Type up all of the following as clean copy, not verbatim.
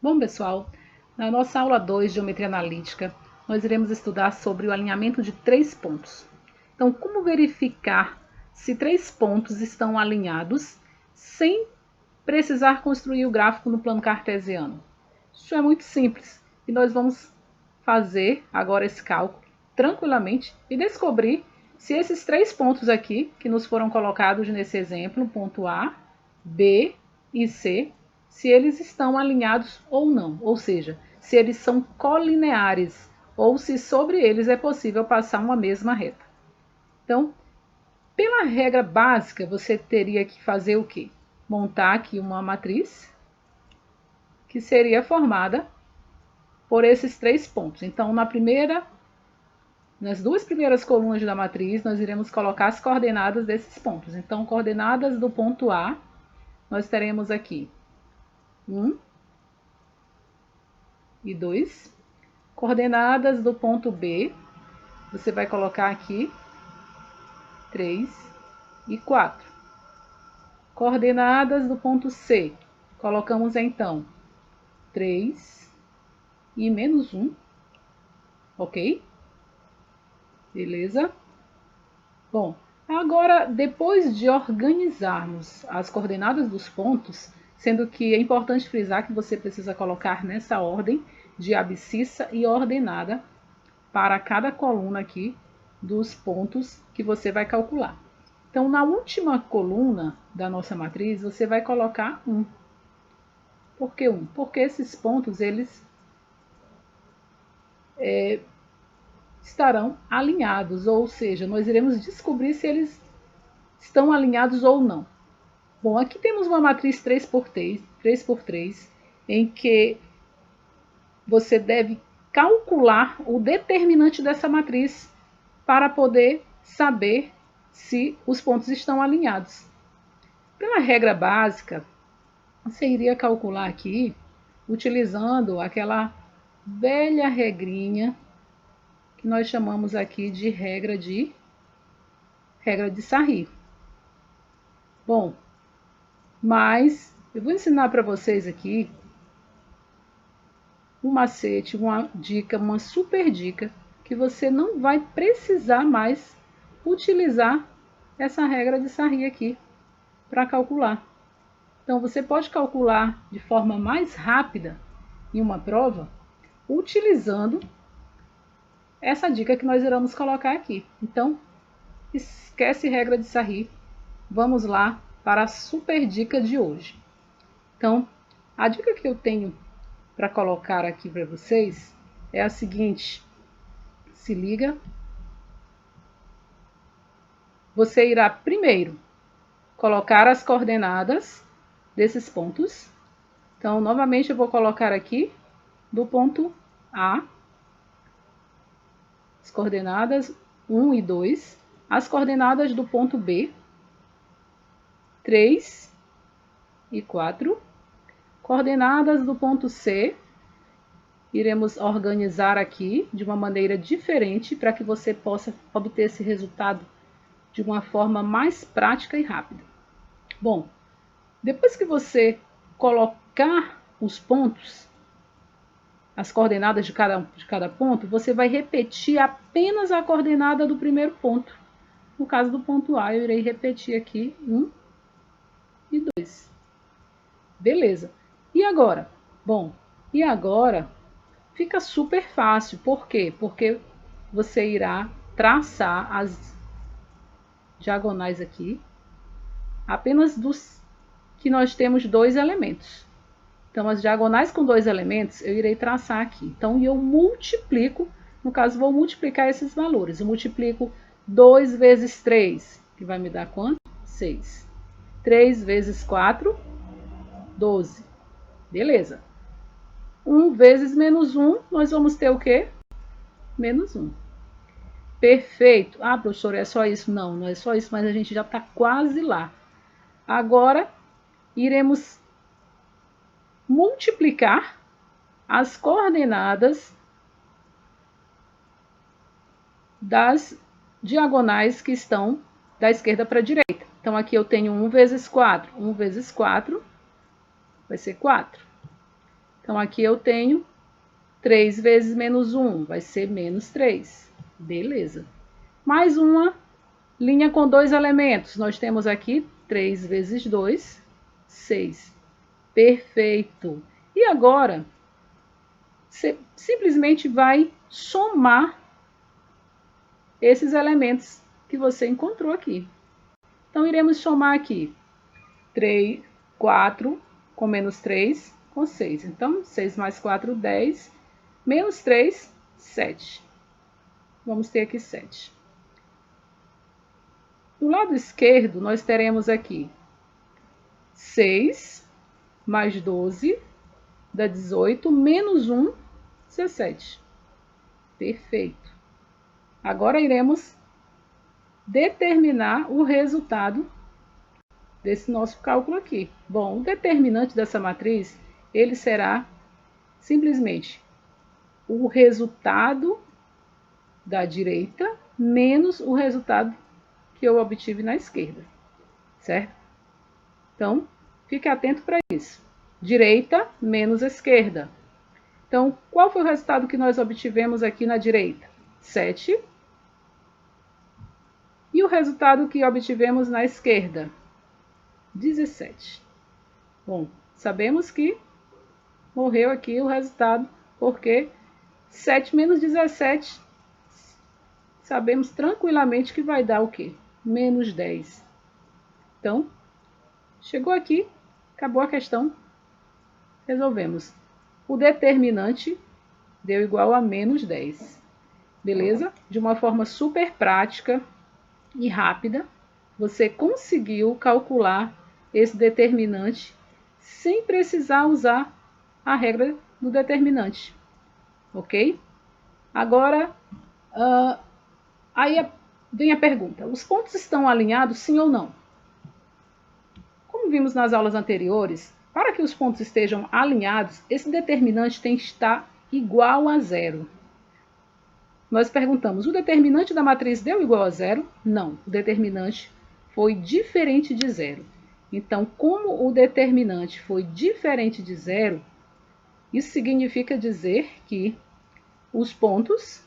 Bom, pessoal, na nossa aula 2 de Geometria Analítica, nós iremos estudar sobre o alinhamento de três pontos. Então, como verificar se três pontos estão alinhados sem precisar construir o gráfico no plano cartesiano? Isso é muito simples e nós vamos fazer agora esse cálculo tranquilamente e descobrir se esses três pontos aqui, que nos foram colocados nesse exemplo, ponto A, B e C, se eles estão alinhados ou não, ou seja, se eles são colineares ou se sobre eles é possível passar uma mesma reta. Então, pela regra básica, você teria que fazer o quê? Montar aqui uma matriz que seria formada por esses três pontos. Então, nas duas primeiras colunas da matriz, nós iremos colocar as coordenadas desses pontos. Então, coordenadas do ponto A, nós teremos aqui 1 e 2. Coordenadas do ponto B, você vai colocar aqui 3 e 4. Coordenadas do ponto C, colocamos então 3 e menos 1, ok? Beleza? Bom, agora depois de organizarmos as coordenadas dos pontos, sendo que é importante frisar que você precisa colocar nessa ordem de abscissa e ordenada para cada coluna aqui dos pontos que você vai calcular. Então, na última coluna da nossa matriz, você vai colocar 1. Por que 1? Porque esses pontos, eles estarão alinhados, ou seja, nós iremos descobrir se eles estão alinhados ou não. Bom, aqui temos uma matriz 3x3, em que você deve calcular o determinante dessa matriz para poder saber se os pontos estão alinhados. Pela regra básica, você iria calcular aqui utilizando aquela velha regrinha que nós chamamos aqui de regra de Sarry. Bom, mas eu vou ensinar para vocês aqui um macete, uma dica, uma super dica, que você não vai precisar mais utilizar essa regra de Sarry aqui para calcular. Então, você pode calcular de forma mais rápida em uma prova utilizando essa dica que nós iremos colocar aqui. Então, esquece regra de Sarry. Vamos lá para a super dica de hoje. Então, a dica que eu tenho para colocar aqui para vocês é a seguinte. Se liga. Você irá primeiro colocar as coordenadas desses pontos. Então, novamente eu vou colocar aqui do ponto A, as coordenadas 1 e 2, as coordenadas do ponto B, 3 e 4, coordenadas do ponto C, iremos organizar aqui de uma maneira diferente para que você possa obter esse resultado de uma forma mais prática e rápida. Bom, depois que você colocar os pontos, as coordenadas de cada ponto, você vai repetir apenas a coordenada do primeiro ponto. No caso do ponto A, eu irei repetir aqui 1 e 2. Beleza. E agora? Bom, e agora fica super fácil. Por quê? Porque você irá traçar as diagonais aqui apenas dos que nós temos dois elementos. Então, as diagonais com dois elementos, eu irei traçar aqui. Então, eu multiplico, no caso, vou multiplicar esses valores. Eu multiplico 2 vezes 3, que vai me dar quanto? 6. 3 vezes 4, 12. Beleza. 1 vezes menos 1, nós vamos ter o quê? Menos 1. Perfeito. Ah, professor, é só isso? Não, não é só isso, mas a gente já está quase lá. Agora, iremos multiplicar as coordenadas das diagonais que estão da esquerda para a direita. Então, aqui eu tenho 1 vezes 4. 1 vezes 4 vai ser 4. Então, aqui eu tenho 3 vezes menos 1, vai ser menos 3. Beleza. Mais uma linha com 2 elementos. Nós temos aqui 3 vezes 2, 6. Perfeito. E agora, você simplesmente vai somar esses elementos que você encontrou aqui. Então, iremos somar aqui 3, 4 com menos 3 com 6. Então, 6 mais 4, 10. Menos 3, 7. Vamos ter aqui 7. Do lado esquerdo, nós teremos aqui 6 mais 12 dá 18, menos 1, 17. Perfeito. Agora iremos determinar o resultado desse nosso cálculo aqui. Bom, o determinante dessa matriz, ele será simplesmente o resultado da direita menos o resultado que eu obtive na esquerda, certo? Então, fique atento para isso. Direita menos esquerda. Então, qual foi o resultado que nós obtivemos aqui na direita? 7. E o resultado que obtivemos na esquerda? 17. Bom, sabemos que morreu aqui o resultado, porque 7 menos 17, sabemos tranquilamente que vai dar o quê? Menos 10. Então, chegou aqui, acabou a questão, resolvemos. O determinante deu igual a menos 10. Beleza? De uma forma super prática e rápida, você conseguiu calcular esse determinante sem precisar usar a regra do determinante. Ok? Agora, aí vem a pergunta: os pontos estão alinhados, sim ou não? Como vimos nas aulas anteriores, para que os pontos estejam alinhados, esse determinante tem que estar igual a zero. Nós perguntamos, o determinante da matriz deu igual a zero? Não, o determinante foi diferente de zero. Então, como o determinante foi diferente de zero, isso significa dizer que os pontos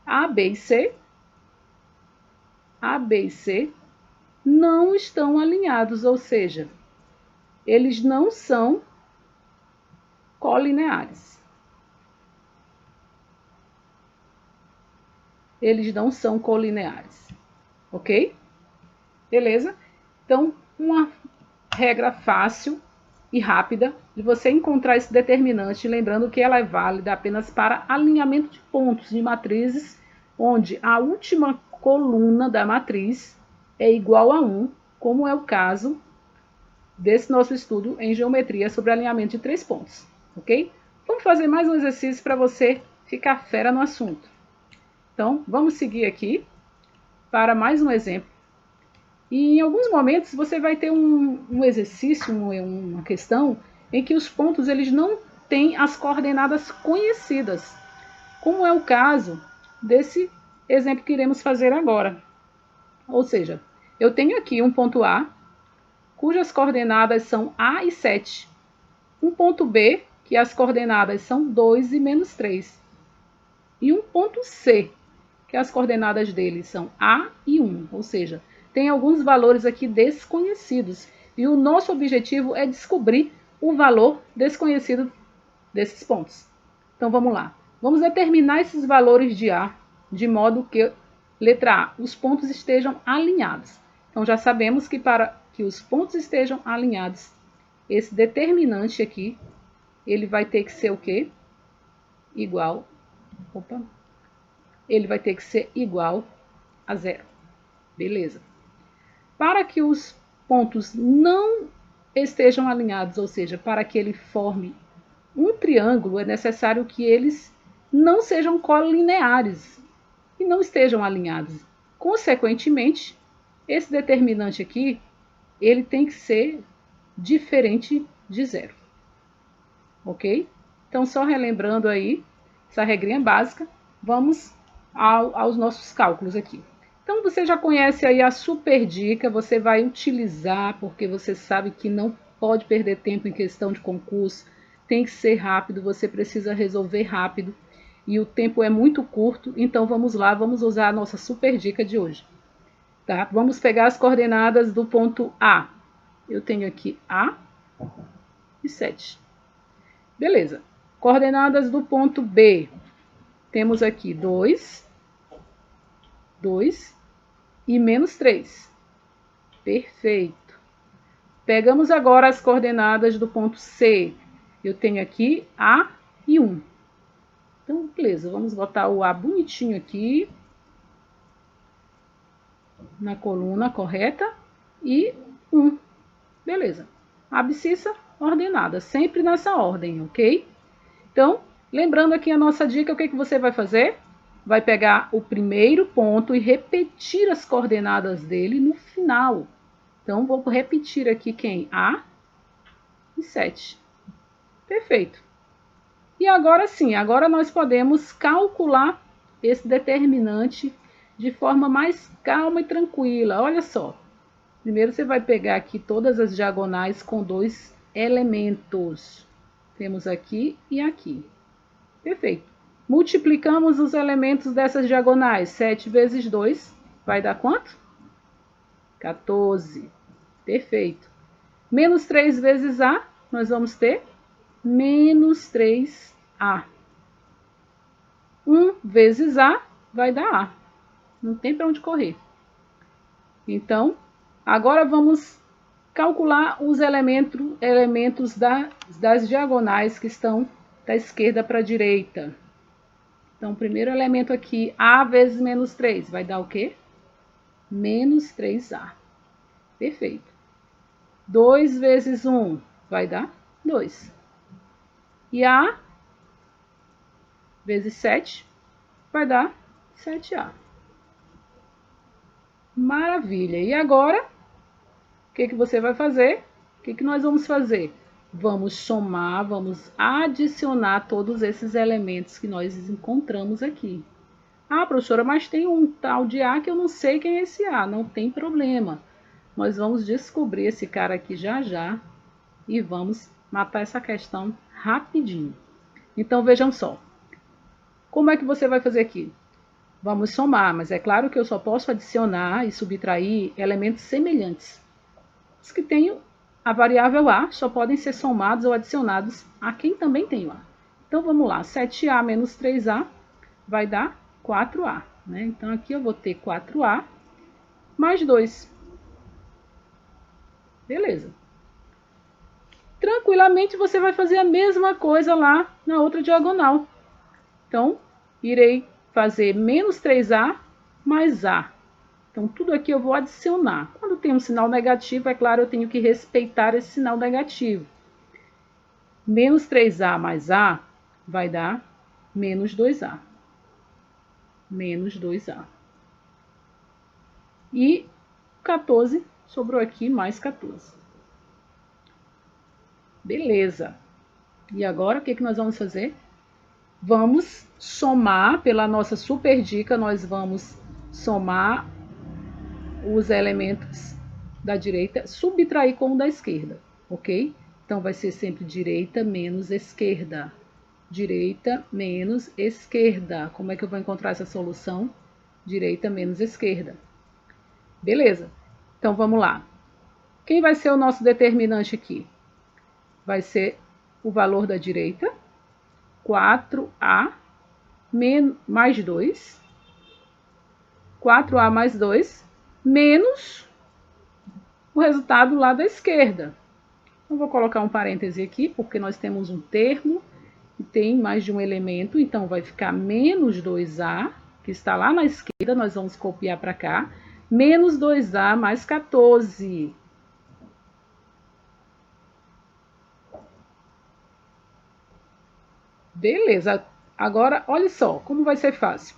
A, B e C não estão alinhados, ou seja, eles não são colineares. Eles não são colineares, ok? Beleza? Então, uma regra fácil e rápida de você encontrar esse determinante, lembrando que ela é válida apenas para alinhamento de pontos de matrizes, onde a última coluna da matriz é igual a 1, como é o caso desse nosso estudo em geometria sobre alinhamento de 3 pontos, ok? Vamos fazer mais um exercício para você ficar fera no assunto. Então, vamos seguir aqui para mais um exemplo. E em alguns momentos você vai ter um exercício, uma questão, em que os pontos eles não têm as coordenadas conhecidas, como é o caso desse exemplo que iremos fazer agora. Ou seja, eu tenho aqui um ponto A, cujas coordenadas são A e 7. Um ponto B, que as coordenadas são 2 e menos 3. E um ponto C, que as coordenadas dele são A e 1, ou seja, tem alguns valores aqui desconhecidos. E o nosso objetivo é descobrir o valor desconhecido desses pontos. Então vamos lá. Vamos determinar esses valores de A, de modo que, letra A, os pontos estejam alinhados. Então já sabemos que para que os pontos estejam alinhados, esse determinante aqui, ele vai ter que ser o quê? Igual. Ele vai ter que ser igual a zero. Beleza. Para que os pontos não estejam alinhados, ou seja, para que ele forme um triângulo, é necessário que eles não sejam colineares e não estejam alinhados. Consequentemente, esse determinante aqui, ele tem que ser diferente de zero. Ok? Então, só relembrando aí essa regrinha básica, vamos aos nossos cálculos aqui. Então, você já conhece aí a super dica, você vai utilizar, porque você sabe que não pode perder tempo em questão de concurso, tem que ser rápido, você precisa resolver rápido e o tempo é muito curto, então vamos lá, vamos usar a nossa super dica de hoje. Tá? Vamos pegar as coordenadas do ponto A. Eu tenho aqui A e 7. Beleza. Coordenadas do ponto B. Temos aqui 2, 2 e menos 3. Perfeito. Pegamos agora as coordenadas do ponto C. Eu tenho aqui A e 1. Então, beleza. Vamos botar o A bonitinho aqui na coluna correta e 1. Beleza. Abscissa ordenada, sempre nessa ordem, ok? Então, lembrando aqui a nossa dica, o que você vai fazer? Vai pegar o primeiro ponto e repetir as coordenadas dele no final. Então, vou repetir aqui quem? A e 7. Perfeito. E agora sim, agora nós podemos calcular esse determinante de forma mais calma e tranquila. Olha só. Primeiro você vai pegar aqui todas as diagonais com 2 elementos. Temos aqui e aqui. Perfeito. Multiplicamos os elementos dessas diagonais. 7 vezes 2 vai dar quanto? 14. Perfeito. Menos 3 vezes A, nós vamos ter menos 3A. 1 vezes A vai dar A. Não tem para onde correr. Então, agora vamos calcular os elementos das diagonais que estão da esquerda para a direita. Então, o primeiro elemento aqui, A vezes menos 3, vai dar o quê? Menos 3A. Perfeito. 2 vezes 1 vai dar 2. E A vezes 7 vai dar 7A. Maravilha. E agora, o que você vai fazer? O que nós vamos fazer? Vamos somar, vamos adicionar todos esses elementos que nós encontramos aqui. Ah, professora, mas tem um tal de A que eu não sei quem é esse A. Não tem problema. Nós vamos descobrir esse cara aqui já já e vamos matar essa questão rapidinho. Então, vejam só. Como é que você vai fazer aqui? Vamos somar, mas é claro que eu só posso adicionar e subtrair elementos semelhantes. Os que têm a variável A só podem ser somados ou adicionados a quem também tem o A. Então, vamos lá. 7A menos 3A vai dar 4A. Né? Então, aqui eu vou ter 4A mais 2. Beleza. Tranquilamente, você vai fazer a mesma coisa lá na outra diagonal. Então, irei fazer menos 3A mais A. Então, tudo aqui eu vou adicionar. Quando tem um sinal negativo, é claro, eu tenho que respeitar esse sinal negativo. Menos 3A mais A vai dar menos 2A. Menos 2A. E 14 sobrou aqui mais 14. Beleza. E agora, o que nós vamos fazer? Vamos somar, pela nossa super dica, nós vamos somar os elementos da direita, subtrair com o da esquerda, ok? Então, vai ser sempre direita menos esquerda. Direita menos esquerda. Como é que eu vou encontrar essa solução? Direita menos esquerda. Beleza. Então, vamos lá. Quem vai ser o nosso determinante aqui? Vai ser o valor da direita, 4A mais 2. 4A mais 2, menos o resultado lá da esquerda. Eu vou colocar um parêntese aqui, porque nós temos um termo que tem mais de um elemento, então vai ficar menos 2A, que está lá na esquerda, nós vamos copiar para cá, menos 2A mais 14. Beleza, agora olha só como vai ser fácil.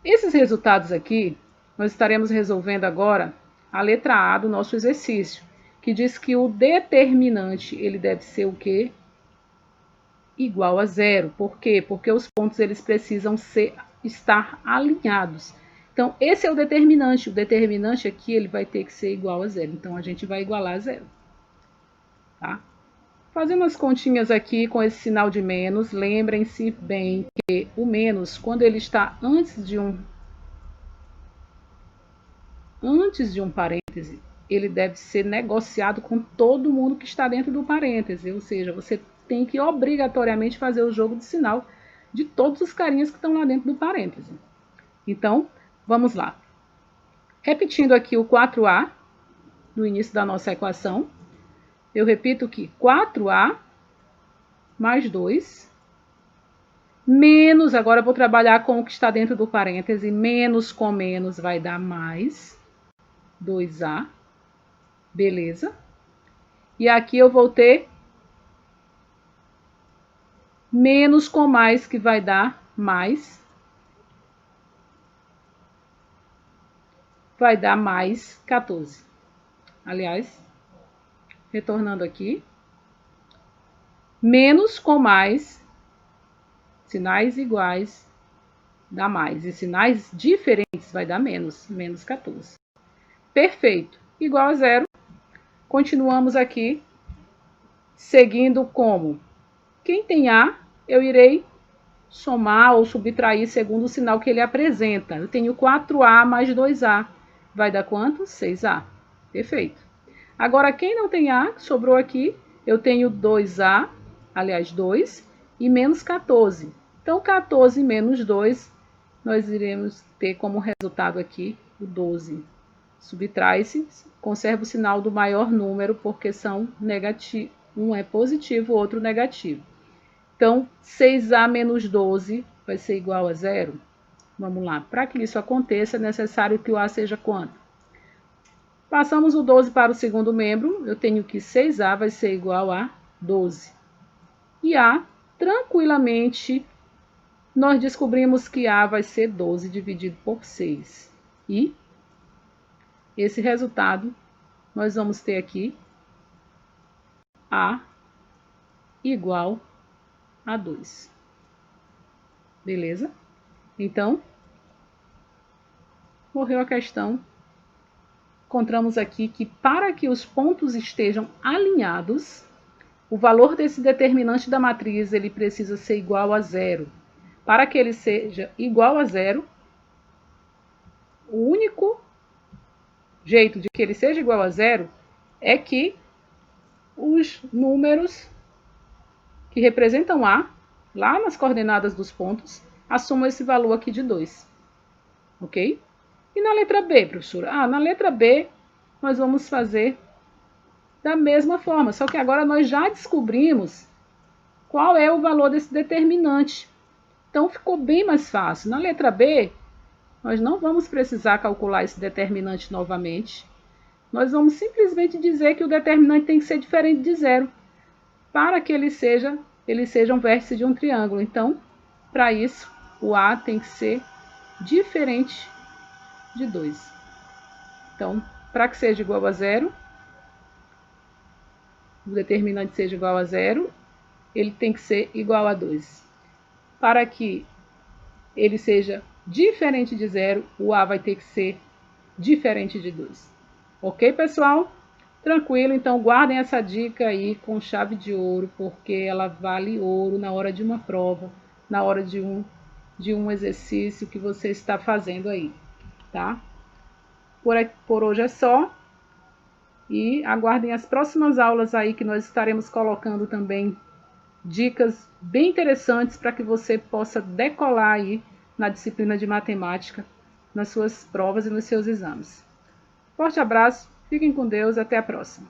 Esses resultados aqui, nós estaremos resolvendo agora a letra A do nosso exercício, que diz que o determinante ele deve ser o quê? Igual a zero. Por quê? Porque os pontos eles precisam estar alinhados. Então, esse é o determinante. O determinante aqui ele vai ter que ser igual a zero. Então, a gente vai igualar a zero. Tá? Fazendo as continhas aqui com esse sinal de menos, lembrem-se bem que o menos, quando ele está antes de um parêntese, ele deve ser negociado com todo mundo que está dentro do parêntese, ou seja, você tem que obrigatoriamente fazer o jogo de sinal de todos os carinhas que estão lá dentro do parêntese. Então, vamos lá. Repetindo aqui o 4A no início da nossa equação, eu repito que 4A mais 2, menos, agora eu vou trabalhar com o que está dentro do parêntese, menos com menos vai dar mais 2A, beleza? E aqui eu vou ter menos com mais, que vai dar mais, vai dar mais 14. Aliás, retornando aqui, menos com mais, sinais iguais, dá mais. E sinais diferentes vai dar menos, menos 14. Perfeito. Igual a zero. Continuamos aqui, seguindo como? Quem tem A, eu irei somar ou subtrair segundo o sinal que ele apresenta. Eu tenho 4A mais 2A. Vai dar quanto? 6A. Perfeito. Agora, quem não tem A, sobrou aqui, eu tenho 2A, aliás, 2, e menos 14. Então, 14 menos 2, nós iremos ter como resultado aqui o 12. Subtrai-se, conserva o sinal do maior número, porque são negativos. Um é positivo, o outro negativo. Então, 6A menos 12 vai ser igual a zero. Vamos lá. Para que isso aconteça, é necessário que o A seja quanto? Passamos o 12 para o segundo membro, eu tenho que 6A vai ser igual a 12. E A, tranquilamente, nós descobrimos que A vai ser 12 dividido por 6. E esse resultado, nós vamos ter aqui A igual a 2. Beleza? Então, morreu a questão. Encontramos aqui que para que os pontos estejam alinhados, o valor desse determinante da matriz ele precisa ser igual a zero. Para que ele seja igual a zero, o único jeito de que ele seja igual a zero é que os números que representam A, lá nas coordenadas dos pontos, assumam esse valor aqui de 2. Ok? E na letra B, professora? Na letra B, nós vamos fazer da mesma forma, só que agora nós já descobrimos qual é o valor desse determinante. Então, ficou bem mais fácil. Na letra B, nós não vamos precisar calcular esse determinante novamente. Nós vamos simplesmente dizer que o determinante tem que ser diferente de zero, para que ele seja um vértice de um triângulo. Então, para isso, o A tem que ser diferente de 2. Então, para que seja igual a zero, o determinante seja igual a zero, ele tem que ser igual a 2. Para que ele seja diferente de zero, o A vai ter que ser diferente de 2. Ok, pessoal? Tranquilo, então guardem essa dica aí com chave de ouro, porque ela vale ouro na hora de uma prova, na hora de um exercício que você está fazendo aí, tá? Por hoje é só. E aguardem as próximas aulas aí que nós estaremos colocando também dicas bem interessantes para que você possa decolar aí na disciplina de matemática, nas suas provas e nos seus exames. Forte abraço, fiquem com Deus, até a próxima.